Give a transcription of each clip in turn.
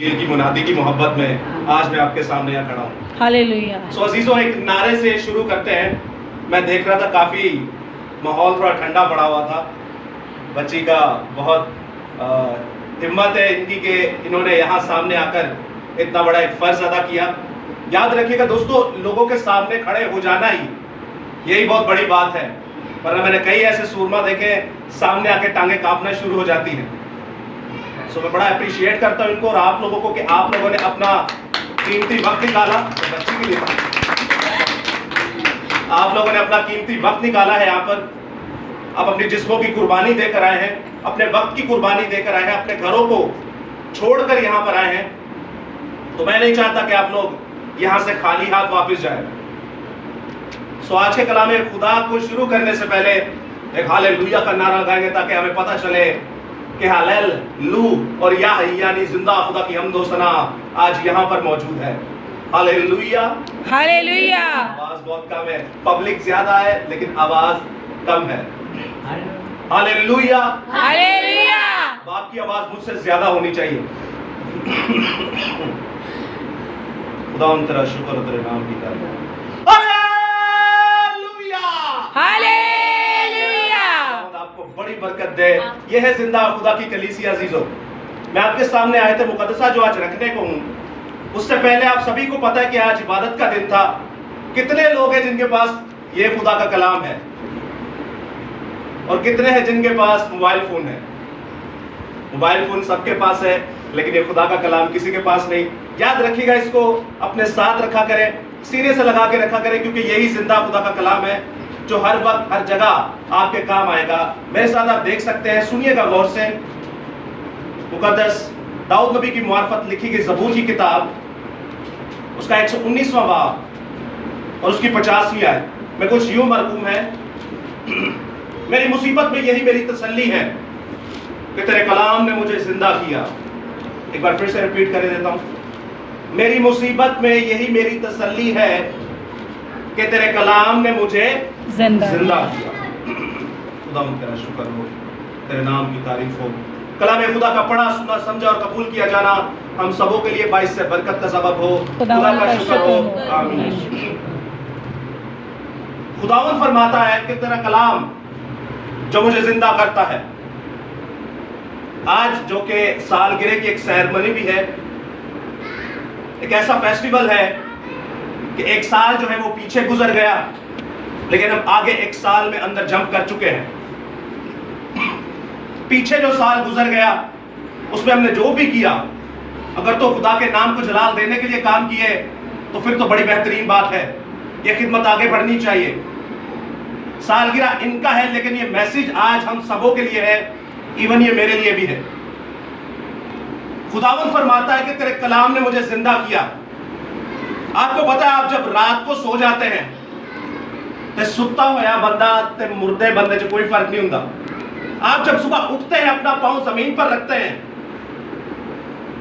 دل کی منادی کی محبت میں آج میں آپ کے سامنے یہاں کھڑا ہوں. ہاللیلویہ. سو عزیزوں ایک نعرے سے شروع کرتے ہیں. میں دیکھ رہا تھا کافی ماحول تھوڑا ٹھنڈا پڑا ہوا تھا. بچی کا بہت ہمت ہے ان کی کہ انہوں نے یہاں سامنے آ کر اتنا بڑا ایک فرض ادا کیا. یاد رکھیے گا دوستو، لوگوں کے سامنے کھڑے ہو جانا ہی یہی بہت بڑی بات ہے. ورنہ میں نے کئی ایسے سورما دیکھے سامنے آ کے ٹانگیں کانپنا شروع ہو جاتی ہیں. سو میں بڑا اپریشیٹ کرتا ہوں ان کو اور آپ لوگوں کو کہ آپ لوگوں نے اپنا قیمتی وقت نکالا. بچی کے لیے آپ لوگوں نے اپنا قیمتی وقت نکالا ہے یہاں پر. آپ اپنی جسموں کی قربانی دے کر آئے ہیں، اپنے وقت کی قربانی دے کر آئے ہیں، اپنے گھروں کو چھوڑ کر یہاں پر آئے ہیں. تو میں نہیں چاہتا کہ آپ لوگ یہاں سے خالی ہاتھ واپس جائیں. سو آج کے کلام خدا کو شروع کرنے سے پہلے ایک ہاللیلویہ کا نعرہ لگائیں گے تاکہ ہمیں پتہ چلے کہ ہاللو اور یا یعنی زندہ خدا کی حمد و ثنا آج یہاں پر موجود ہے. ہاللیلویہ. ہاللیلویہ. آواز بہت کم ہے، پبلک زیادہ ہے لیکن آواز کم ہے. ہاللیلویہ. ہاللیلویہ. اب آپ کی آواز مجھ سے زیادہ ہونی چاہیے. خدا ان تیرا شکر اور تیرے نام کی تعریف. آپ کو بڑی برکت دے. یہ ہے زندہ خدا کی کلیسیا. عزیزو، میں آپ کے سامنے آیت مقدسہ جو آج رکھنے کو ہوں، اس سے پہلے آپ سبھی کو پتا ہے کہ آج عبادت کا دن تھا. کتنے لوگ ہیں جن کے پاس یہ خدا کا کلام ہے اور کتنے ہیں جن کے پاس موبائل فون ہے؟ موبائل فون سب کے پاس ہے لیکن یہ خدا کا کلام کسی کے پاس نہیں. یاد رکھیے گا، اس کو اپنے ساتھ رکھا کریں، سینے سے لگا کے رکھا کریں، کیونکہ یہی زندہ خدا کا کلام ہے جو ہر وقت ہر جگہ آپ کے کام آئے گا. میرے ساتھ آپ دیکھ سکتے ہیں، سنیے گا غور سے. مقدس داؤد نبی کی معرفت لکھی گئی زبور کی کتاب، اس کا 119واں باب اور اس کی 50ویں آیت میں کچھ یوں مرقوم ہے: میری مصیبت میں یہی میری تسلی ہے کہ تیرے کلام نے مجھے زندہ کیا. ایک بار پھر سے ریپیٹ کر دیتا ہوں: میری مصیبت میں یہی میری تسلی ہے کہ تیرے کلام نے مجھے زندہ کیا. خدا ان تیرا شکر ہو، تیرے نام کی تعریف ہو. کلام خدا کا پڑھا، سنا، سمجھا اور قبول کیا جانا ہم سبوں کے لیے باعث سے برکت کا سبب ہو. خدا کا شکر ہو. آمین. خداوند فرماتا ہے کہ تیرا کلام جو مجھے زندہ کرتا ہے. آج جو کہ سالگرہ کی ایک سیرمنی بھی ہے، ایک ایسا فیسٹیول ہے کہ ایک سال جو ہے وہ پیچھے گزر گیا لیکن ہم آگے ایک سال میں اندر جمپ کر چکے ہیں. پیچھے جو سال گزر گیا اس میں ہم نے جو بھی کیا، اگر تو خدا کے نام کو جلال دینے کے لیے کام کیے تو پھر تو بڑی بہترین بات ہے. یہ خدمت آگے بڑھنی چاہیے. سالگرہ ان کا ہے لیکن یہ میسج آج ہم سبوں کے لیے ہے، ایون یہ میرے لیے بھی ہے. خداوند فرماتا ہے کہ تیرے کلام نے مجھے زندہ کیا. آپ کو پتا ہے، آپ جب رات کو سو جاتے ہیں تے ستا ہوا بندہ تے مردے بندے سے کوئی فرق نہیں ہوتا. آپ جب صبح اٹھتے ہیں، اپنا پاؤں زمین پر رکھتے ہیں،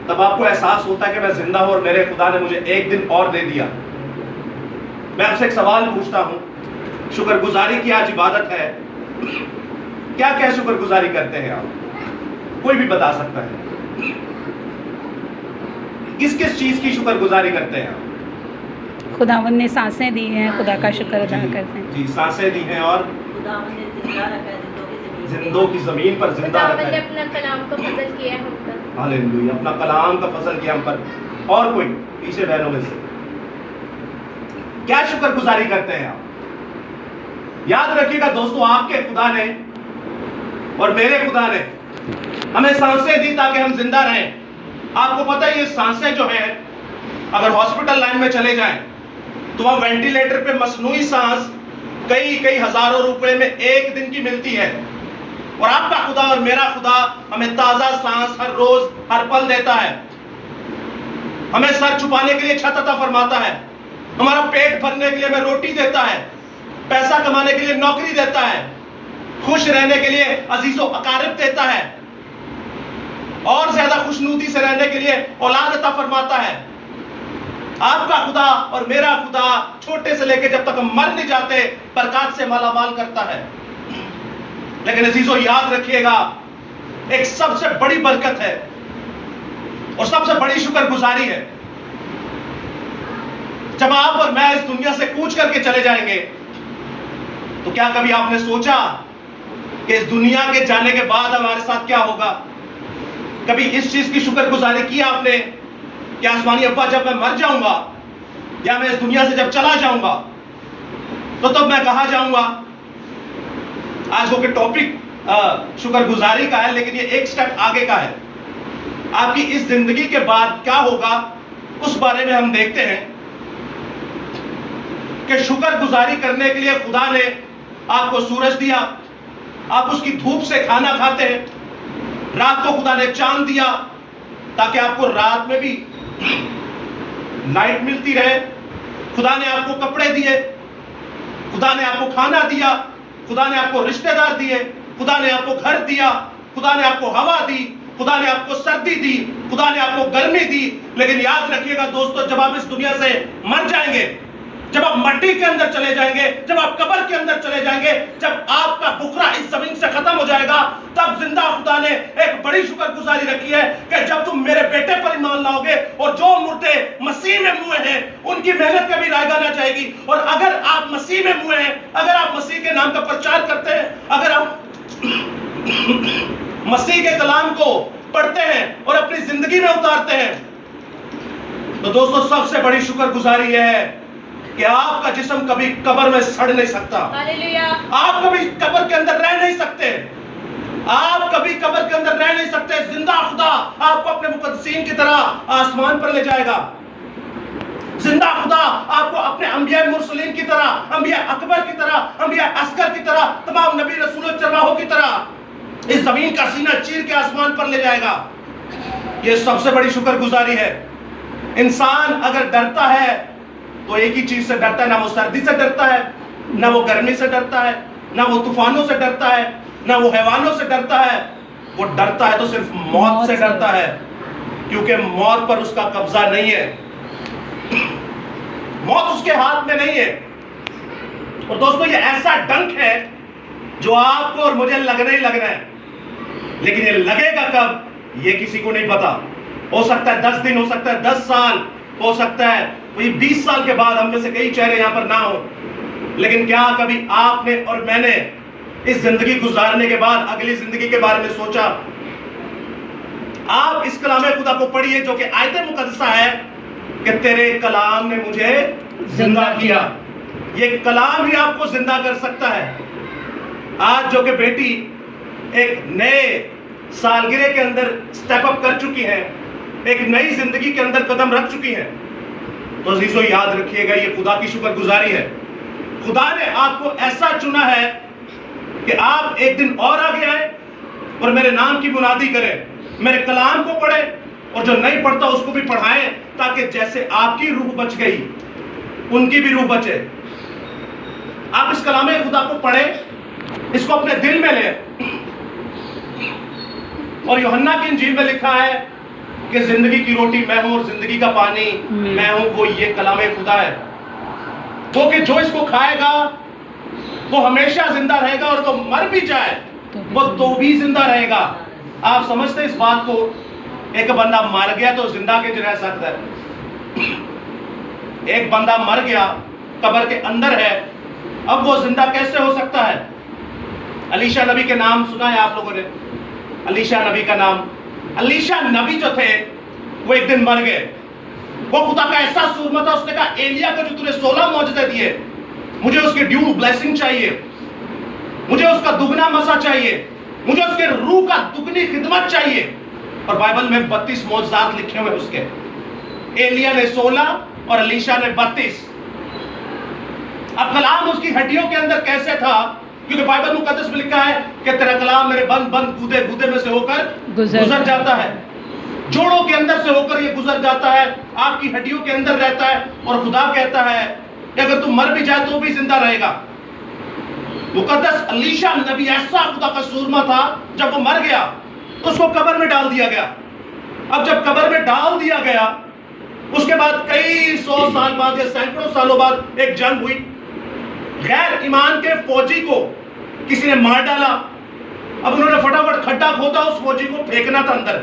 تب آپ کو احساس ہوتا ہے کہ میں زندہ ہوں اور میرے خدا نے مجھے ایک دن اور دے دیا. میں آپ سے ایک سوال پوچھتا ہوں، شکر گزاری کی آج عبادت ہے، کیا کیا شکر گزاری کرتے ہیں آپ؟ کوئی بھی بتا سکتا ہے. کس کس چیز کی شکر گزاری کرتے ہیں آپ؟ خداوند نے سانسیں دی ہیں، خدا کا شکر ادا کرتے ہیں. جی، سانسیں دی ہیں اور خداوند نے زندہ رکھا ہے، زندوں کی زمین پر زندہ رکھا خداوند نے ہے. اپنا کلام کا فضل کیا ہم پر. ہاللیلویہ. اپنا کلام کا فضل کیا ہم پر. اور کوئی پیچھے بہنوں میں سے کیا شکر گزاری کرتے ہیں آپ؟ یاد رکھیے گا دوستو، آپ کے خدا نے اور میرے خدا نے ہمیں سانسیں دی تاکہ ہم زندہ رہیں. آپ کو پتہ ہے یہ سانسیں جو ہیں، اگر ہاسپٹل لائن میں چلے جائیں تو وہاں وینٹیلیٹر پہ مصنوعی سانس کئی ہزاروں روپے میں ایک دن کی ملتی ہے. اور آپ کا خدا اور میرا خدا ہمیں تازہ سانس ہر روز ہر پل دیتا ہے. ہمیں سر چھپانے کے لیے چھت عطا فرماتا ہے، ہمارا پیٹ بھرنے کے لیے ہمیں روٹی دیتا ہے، پیسہ کمانے کے لیے نوکری دیتا ہے، خوش رہنے کے لیے عزیز و اقارب دیتا ہے، اور زیادہ خوشنودی سے رہنے کے لیے اولاد عطا فرماتا ہے. آپ کا خدا اور میرا خدا چھوٹے سے لے کے جب تک ہم مر نہیں جاتے برکات سے مالا مال کرتا ہے. لیکن عزیزو یاد رکھیے گا، ایک سب سے بڑی برکت ہے اور سب سے بڑی شکر گزاری ہے جب آپ اور میں اس دنیا سے کوچ کر کے چلے جائیں گے تو کیا کبھی آپ نے سوچا کہ اس دنیا کے جانے کے بعد ہمارے ساتھ کیا ہوگا؟ کبھی اس چیز کی شکر گزاری کی آپ نے کہ آسمانی ابا جب میں مر جاؤں گا یا میں اس دنیا سے جب چلا جاؤں گا تو تب میں کہاں جاؤں گا؟ آج وہ کہ ٹاپک شکر گزاری کا ہے، لیکن یہ ایک سٹیپ آگے کا ہے۔ آپ کی اس زندگی کے بعد کیا ہوگا اس بارے میں ہم دیکھتے ہیں کہ شکر گزاری کرنے کے لیے خدا نے آپ کو سورج دیا، آپ اس کی دھوپ سے کھانا کھاتے ہیں۔ رات کو خدا نے چاند دیا تاکہ آپ کو رات میں بھی لائٹ ملتی رہے۔ خدا نے آپ کو کپڑے دیے، خدا نے آپ کو کھانا دیا، خدا نے آپ کو رشتہ دار دیے، خدا نے آپ کو گھر دیا، خدا نے آپ کو ہوا دی، خدا نے آپ کو سردی دی، خدا نے آپ کو گرمی دی۔ لیکن یاد رکھیے گا دوستو، جب آپ اس دنیا سے مر جائیں گے، جب آپ مٹی کے اندر چلے جائیں گے، جب آپ قبر کے اندر چلے جائیں گے، جب آپ کا بکھرا اس زمین سے ختم ہو جائے گا، تب زندہ خدا نے ایک بڑی شکر گزاری رکھی ہے کہ جب تم میرے بیٹے پر ایمان لاؤ گے اور جو مردے مسیح میں موئے ہیں ان کی محنت کبھی رائگاں نہ جائے گی۔ اور اگر آپ مسیح میں موئے ہیں، اگر آپ مسیح کے نام کا پرچار کرتے ہیں، اگر آپ مسیح کے کلام کو پڑھتے ہیں اور اپنی زندگی میں اتارتے ہیں، تو دوستو سب سے بڑی شکر گزاری یہ ہے کہ آپ کا جسم کبھی قبر میں سڑ نہیں سکتا، آپ کبھی قبر کے اندر رہ نہیں سکتے، آپ کبھی قبر کے اندر رہ نہیں سکتے۔ زندہ خدا آپ کو اپنے مقدسین کی طرح آسمان پر لے جائے گا۔ زندہ خدا آپ کو اپنے انبیاء مرسلین کی طرح، انبیاء اکبر کی طرح، انبیاء اصغر کی طرح، تمام نبی رسول و چرواہوں کی طرح اس زمین کا سینہ چیر کے آسمان پر لے جائے گا۔ یہ سب سے بڑی شکر گزاری ہے۔ انسان اگر ڈرتا ہے تو ایک ہی چیز سے ڈرتا ہے، نہ وہ سردی سے ڈرتا ہے، نہ وہ گرمی سے ڈرتا ہے، نہ وہ طوفانوں سے ڈرتا ہے، نہ وہ حیوانوں سے ڈرتا ہے۔ وہ ڈرتا ہے تو صرف موت سے ڈرتا ہے، کیونکہ موت پر اس کا قبضہ نہیں ہے، موت اس کے ہاتھ میں نہیں ہے۔ اور دوستو یہ ایسا ڈنک ہے جو آپ کو اور مجھے لگنا ہی لگنا ہے، لیکن یہ لگے گا کب یہ کسی کو نہیں پتا۔ ہو سکتا ہے 10 دن، ہو سکتا ہے 10 سال، ہو سکتا ہے کوئی 20 سال کے بعد ہم میں سے کئی چہرے یہاں پر نہ ہوں، لیکن کیا کبھی آپ نے اور میں نے اس زندگی گزارنے کے بعد اگلی زندگی کے بارے میں سوچا؟ آپ اس کلام خدا کو پڑھیے جو کہ آیت مقدسہ ہے کہ تیرے کلام نے مجھے زندہ کیا۔ یہ کلام ہی آپ کو زندہ کر سکتا ہے۔ آج جو کہ بیٹی ایک نئے سالگرہ کے اندر سٹیپ اپ کر چکی ہے، ایک نئی زندگی کے اندر قدم رکھ چکی ہے، تو عزیزو یاد رکھیے گا یہ خدا کی شکر گزاری ہے۔ خدا نے آپ کو ایسا چنا ہے کہ آپ ایک دن اور آگے آئیں اور میرے نام کی منادی کریں، میرے کلام کو پڑھیں، اور جو نہیں پڑھتا اس کو بھی پڑھائیں، تاکہ جیسے آپ کی روح بچ گئی ان کی بھی روح بچے۔ آپ اس کلام خدا کو پڑھیں، اس کو اپنے دل میں لیں۔ اور یوحنا کی انجیل میں لکھا ہے کہ زندگی کی روٹی میں ہوں اور زندگی کا پانی میں ہوں، وہ یہ کلام خدا ہے، وہ کہ جو اس کو کھائے گا وہ ہمیشہ زندہ رہے گا، اور تو مر بھی جائے وہ تو بھی زندہ رہے گا۔ آپ سمجھتے ہیں اس بات کو؟ ایک بندہ مر گیا تو زندہ کیسے رہ سکتا ہے؟ ایک بندہ مر گیا، قبر کے اندر ہے، اب وہ زندہ کیسے ہو سکتا ہے؟ علیشا نبی کے نام سنا ہے آپ لوگوں نے؟ علیشا نبی کا نام، علیشا نبی جو تھے وہ ایک دن مر گئے۔ وہ خدا کا ایسا سورما تھا، اس نے کہا ایلیا کو جو تُونے 16 معجزے دیے، مجھے اس کی ڈیو بلیسنگ چاہیے، مجھے اس کا دگنا مسا چاہیے، مجھے اس کے روح کا دگنی خدمت چاہیے۔ اور بائبل میں 32 معجزات لکھے ہوئے اس کے، ایلیا نے 16 اور علیشا نے 32۔ اب کلام اس کی ہڈیوں کے اندر کیسے تھا؟ کیونکہ بائبل مقدس میں لکھا ہے کہ تیرا کلام میرے بند بند گودے گودے میں سے ہو کر گزر جاتا ہے، جوڑوں کے اندر سے ہو کر یہ گزر جاتا ہے، آپ کی ہڈیوں کے اندر رہتا ہے۔ اور خدا کہتا ہے کہ اگر تم مر بھی جائے تو بھی زندہ رہے گا۔ مقدس علیشا نبی ایسا خدا کا سورما تھا، جب وہ مر گیا تو اس کو قبر میں ڈال دیا گیا۔ اب جب قبر میں ڈال دیا گیا، اس کے بعد کئی 100 سال بعد یا سینکڑوں سالوں بعد ایک جنگ ہوئی، غیر ایمان کے فوجی کو کسی نے مار ڈالا۔ اب انہوں نے فٹافٹ کھڈا کھودا، اس فوجی کو پھینکنا تھا اندر،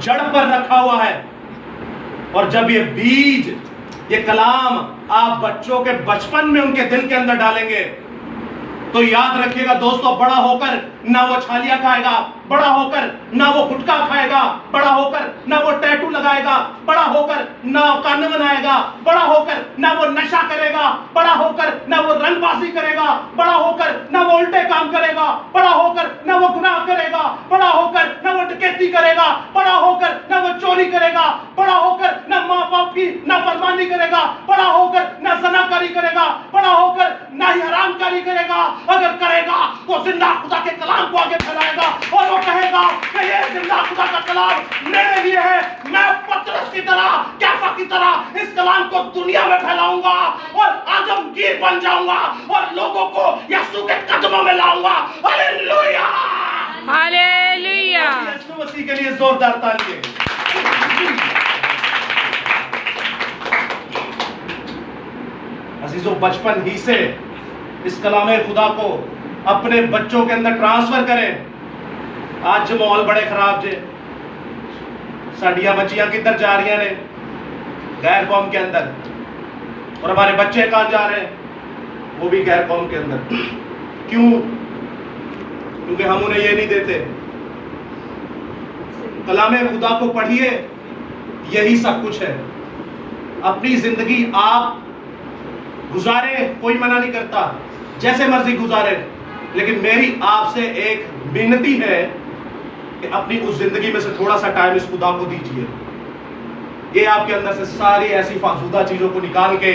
جڑ پر رکھا ہوا ہے. اور جب یہ بیج، یہ کلام آپ بچوں کے بچپن میں ان کے دل کے اندر ڈالیں گے تو یاد رکھیے گا دوستو، بڑا ہو کر نہ وہ چھالیاں کھائے گا، بڑا ہو کر نہ وہ گٹکا کھائے گا، بڑا ہو کر نہ وہ ٹیٹو لگائے گا، بڑا ہو کر نہ کان بنائے گا، بڑا ہو کر نہ وہ نشہ کرے گا، بڑا ہو کر نہ وہ رنگ بازی کرے گا، بڑا ہو کر نہ وہ الٹے کام کرے گا، بڑا ہو کر نہ وہ گناہ کرے گا، بڑا ہو کر نہ وہ ڈکیتی کرے گا، بڑا ہو کر نہ وہ چوری کرے گا، بڑا ہو کر نہ ماں باپ کی نافرمانی کرے گا، بڑا ہو کر نہ زناکاری کرے گا، بڑا ہو کر نہ ہی حرام کاری کرے گا. اگر کرے گا تو زندہ خدا کے کلام کو آگے پھیلائے گا اور وہ کہے گا کہ یہ زندہ خدا کا کلام میرے لیے ہے. میں پترس کی طرح، کیفا کی طرح اس کلام کو دنیا میں پھیلاؤں گا اور عالمگیر بن جاؤں گا اور لوگوں کو یسوع کے قدموں میں لاؤں گا. Hallelujah, hallelujah. یسوع مسیح کے لیے زوردار تالیاں. عزیزو، بچپن ہی سے اس کلام خدا کو اپنے بچوں کے اندر ٹرانسفر کریں. آج جو ماحول بڑے خراب جے، ساڈیاں بچیاں کدھر جا رہی ہیں غیر قوم کے اندر، اور ہمارے بچے کہاں جا رہے ہیں؟ وہ بھی غیر قوم کے اندر. کیوں؟ کیونکہ ہم انہیں یہ نہیں دیتے. کلام خدا کو پڑھیے، یہی سب کچھ ہے. اپنی زندگی آپ گزارے، کوئی منع نہیں کرتا، جیسے مرضی گزارے، لیکن میری آپ سے ایک بینتی ہے کہ اپنی اس زندگی میں سے تھوڑا سا ٹائم اس خدا کو دیجیے. یہ آپ کے اندر سے ساری ایسی فاسدہ چیزوں کو نکال کے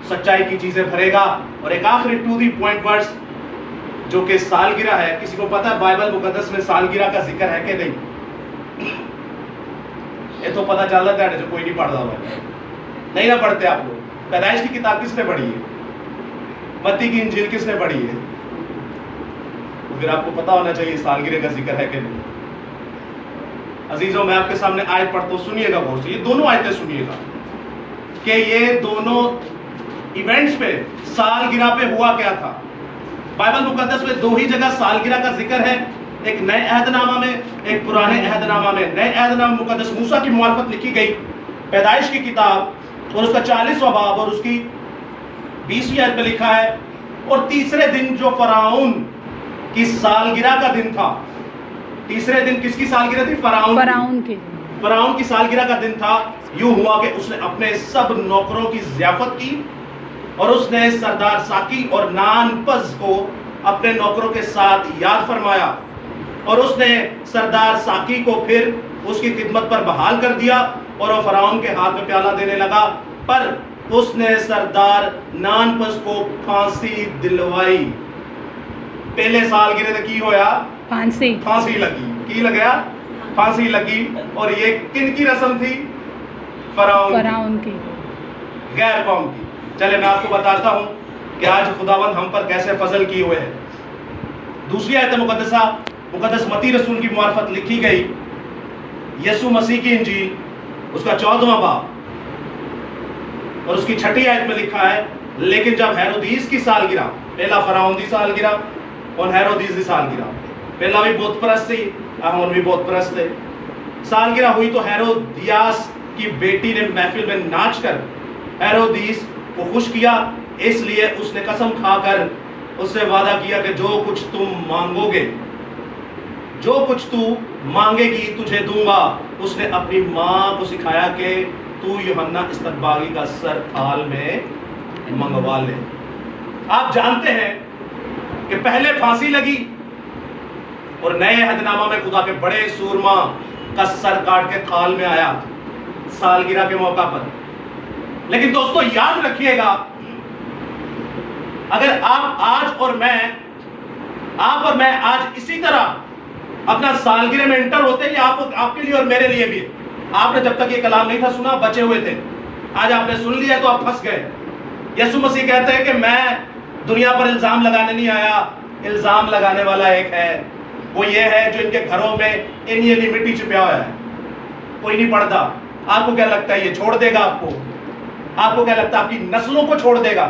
سچائی کی چیزیں بھرے گا. اور ایک آخری ٹو دی پوائنٹ ورڈز جو کہ سالگرہ ہے. کسی کو پتا ہے بائبل مقدس میں سالگرہ کا ذکر ہے کہ نہیں؟ یہ تو پتا چل رہا ہے جو کوئی نہیں پڑھ رہا ہے. نہیں نہ پڑھتے آپ لوگ. پیدائش کی کتاب کس نے پڑھی ہے؟ متی کی انجیل کس نے پڑھی ہے؟ پھر آپ کو پتا ہونا چاہیے سالگرہ کا ذکر ہے کہ نہیں. عزیزوں، میں آپ کے سامنے آیت پڑھتا ہوں، سنیے گا غور سے. یہ دونوں آیتیں سنیے گا کہ یہ دونوں ایونٹس پہ، سالگرہ پہ ہوا کیا تھا. بائبل مقدس میں دو ہی جگہ سالگرہ کا ذکر ہے، ایک نئے عہد نامہ میں، ایک پرانے عہد نامہ میں. نئے عہد نامہ مقدس موسیٰ کی معرفت لکھی گئی، پیدائش کی کتاب اور اس کا 40واں باب اور اس کی 20ویں آیت میں لکھا ہے. اور تیسرے دن جو فرعون کی سالگرہ کا دن تھا، تیسرے دن کس کی سالگرہ تھی؟ فرعون کی سالگرہ کا دن تھا. یوں ہوا کہ اس نے اپنے سب نوکروں کی ضیافت کی اور اس نے سردار ساکی اور نان پز کو اپنے نوکروں کے ساتھ یاد فرمایا اور اس نے سردار ساکی کو پھر اس کی خدمت پر بحال کر دیا اور وہ فرعون کے ہاتھ میں پیالہ دینے لگا. پر اس نے سردار نان پز کو پھانسی دلوائی. پہلے سالگرہ تے کی ہویا؟ پھانسی لگی. کی لگیا؟ پھانسی لگی. اور یہ کن کی رسم تھی؟ فرعون کی، غیر قوم کی. چلے میں آپ کو بتاتا ہوں کہ آج خداوند ہم پر کیسے فضل کیے ہوئے ہیں. دوسری آیت مقدسہ مقدس متی رسول کی معرفت لکھی گئی، یسوع مسیح کی انجیل اس کا 14واں باب اور اس کی 6 آیت میں لکھا ہے، لیکن جب ہیرودیس کی سالگرہ، پہلا فرعون دی سالگرہ اور ہیرودیس دی سالگرہ، پہلا بھی بت پرست تھی، ہم بھی بت پرست تھے. سالگرہ ہوئی تو ہیرودیاس کی بیٹی نے محفل میں ناچ کر ہیرودیس کو خوش کیا. اس لیے اس نے قسم کھا کر اس سے وعدہ کیا کہ جو کچھ تم مانگو گے، جو کچھ تو مانگے گی تجھے دوں گا. اس نے اپنی ماں کو سکھایا کہ تو یوحنا استقبالی کا سر تھال میں منگوا لے. آپ جانتے ہیں کہ پہلے پھانسی لگی اور نئے عہد نامہ میں خدا کے بڑے سورما کا سر کاٹ کے تھال میں آیا سالگرہ کے موقع پر. لیکن دوستو یاد رکھیے گا، اگر آپ اور میں آج اسی طرح اپنا سالگرہ میں انٹر ہوتے ہیں، یہ آپ کے لیے اور میرے لیے بھی. آپ نے جب تک یہ کلام نہیں تھا سنا، بچے ہوئے تھے. آج آپ نے سن لیا تو آپ پھنس گئے. یسوع مسیح کہتے ہیں کہ میں دنیا پر الزام لگانے نہیں آیا، الزام لگانے والا ایک ہے، وہ یہ ہے جو ان کے گھروں میں انہی مٹی چھپیا ہوا ہے، کوئی نہیں پڑھتا. آپ کو کیا لگتا ہے یہ چھوڑ دے گا آپ کو؟ آپ کو کیا لگتا ہے آپ کی نسلوں کو چھوڑ دے گا؟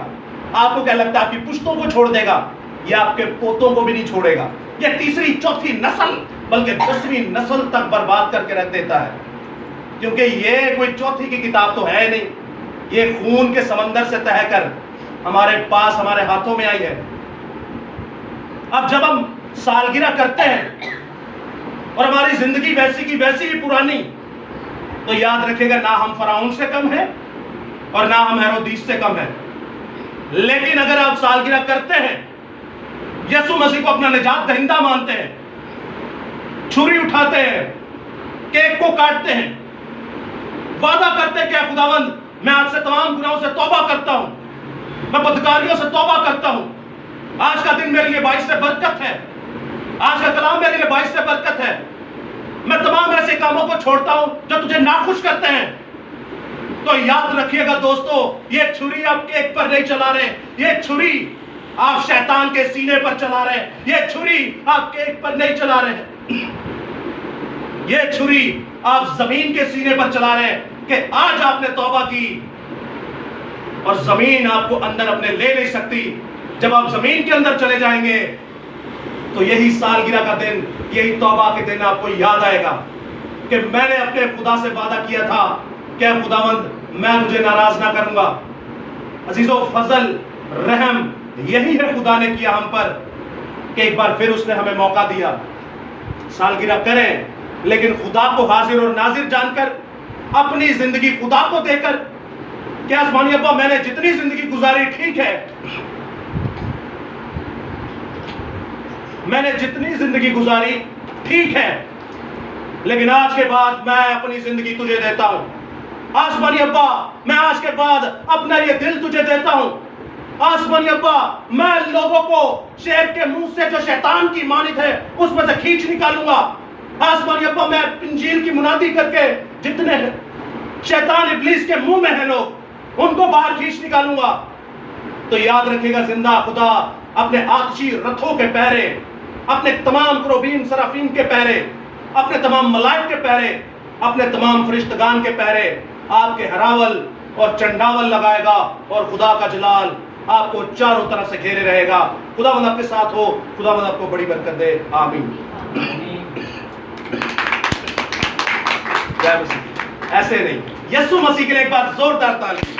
آپ کو کیا لگتا ہے آپ کی پشتوں کو چھوڑ دے گا؟ یہ آپ کے پوتوں کو بھی نہیں چھوڑے گا. یہ تیسری چوتھی نسل بلکہ 10ویں نسل تک برباد کر کے رکھ دیتا ہے، کیونکہ یہ کوئی چوتھی کی کتاب تو ہے نہیں، یہ خون کے سمندر سے تہ کر ہمارے پاس ہمارے ہاتھوں میں آئی ہے۔ اب جب ہم سالگرہ کرتے ہیں اور ہماری زندگی ویسی کی ویسی ہی پرانی، تو یاد رکھے گا نہ ہم فرعون سے کم ہیں اور نہ ہم ہیرودیس سے کم ہیں۔ لیکن اگر آپ سالگرہ کرتے ہیں، یسوع مسیح کو اپنا نجات دہندہ مانتے ہیں، چھری اٹھاتے ہیں، کیک کو کاٹتے ہیں، وعدہ کرتے ہیں کہ اے خداوند میں آج سے تمام گناہوں سے توبہ کرتا ہوں، میں بدکاریوں سے توبہ کرتا ہوں، آج کا دن میرے لیے باعث برکت ہے، آج کا کلام میرے لیے باعث برکت ہے، میں تمام ایسے کاموں کو چھوڑتا ہوں جو تجھے ناخوش کرتے ہیں۔ تو یاد رکھیے گا دوستو، یہ چھری آپ کیک پر نہیں چلا رہے، یہ چھری آپ شیطان کے سینے پر چلا رہے، یہ چھری آپ کیک پر نہیں چلا رہے، یہ چھری آپ زمین کے سینے پر چلا رہے ہیں کہ آج آپ نے توبہ کی اور زمین آپ کو اندر اپنے لے نہیں سکتی۔ جب آپ زمین کے اندر چلے جائیں گے تو یہی سالگرہ کا دن، یہی توبہ کے دن آپ کو یاد آئے گا کہ میں نے اپنے خدا سے وعدہ کیا تھا کہ اے خداوند میں تجھے ناراض نہ کروں گا۔ عزیزو، فضل رحم یہی ہے خدا نے کیا ہم پر کہ ایک بار پھر اس نے ہمیں موقع دیا۔ سالگرہ کریں لیکن خدا کو حاضر اور ناظر جان کر، اپنی زندگی خدا کو دے کر کہ آسمانی ابا میں نے جتنی زندگی گزاری ٹھیک ہے، میں نے جتنی زندگی گزاری ٹھیک ہے، لیکن آج کے بعد میں اپنی زندگی تجھے دیتا ہوں۔ آسمانی ابا میں آج کے بعد اپنا یہ دل تجھے دیتا ہوں۔ آسمانی ابا میں لوگوں کو شیر کے منہ سے جو شیطان کی مانند ہے اس میں سے کھینچ نکالوں گا۔ آسمانی ابا میں انجیل کی منادی کر کے جتنے شیطان ابلیس کے منہ میں ہیں لوگ، ان کو باہر کھینچ نکالوں گا۔ تو یاد رکھے گا زندہ خدا اپنے آتشی رتھوں کے پہرے، اپنے تمام کروبین سرافین کے پہرے، اپنے تمام ملائک کے پہرے، اپنے تمام فرشتگان کے پہرے آپ کے ہراول اور چنڈاول لگائے گا، اور خدا کا جلال آپ کو چاروں طرف سے گھیرے رہے گا۔ خداوند آپ کے ساتھ ہو، خداوند آپ کو بڑی برکت دے، آمین۔ جے مسیح۔ ایسے نہیں، یسوع مسیح کے لیے ایک بار زوردار تالی۔